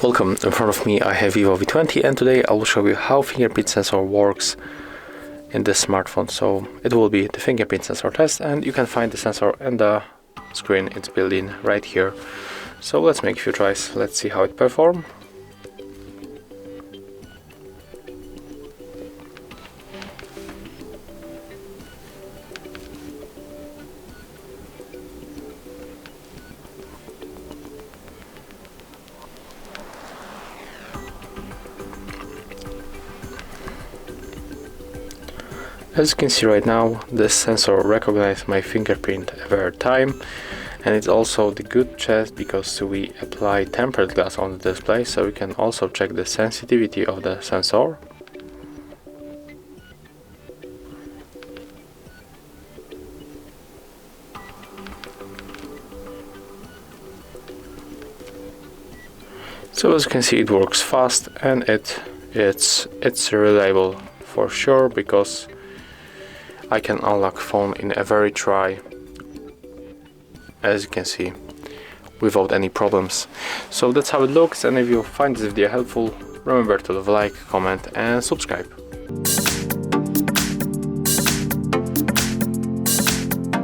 Welcome, in front of me I have VIVO V20 and today I will show you how fingerprint sensor works in this smartphone. So it will be the fingerprint sensor test and you can find the sensor in the screen it's built in right here. So let's make a few tries, let's see how it performs. As you can see right now, this sensor recognizes my fingerprint every time, and it's also the good test because we apply tempered glass on the display, so we can also check the sensitivity of the sensor. So as you can see, it works fast and it's reliable for sure, because I can unlock phone in a very dry, as you can see, without any problems. So that's how it looks, and if you find this video helpful, remember to leave a like, comment and subscribe.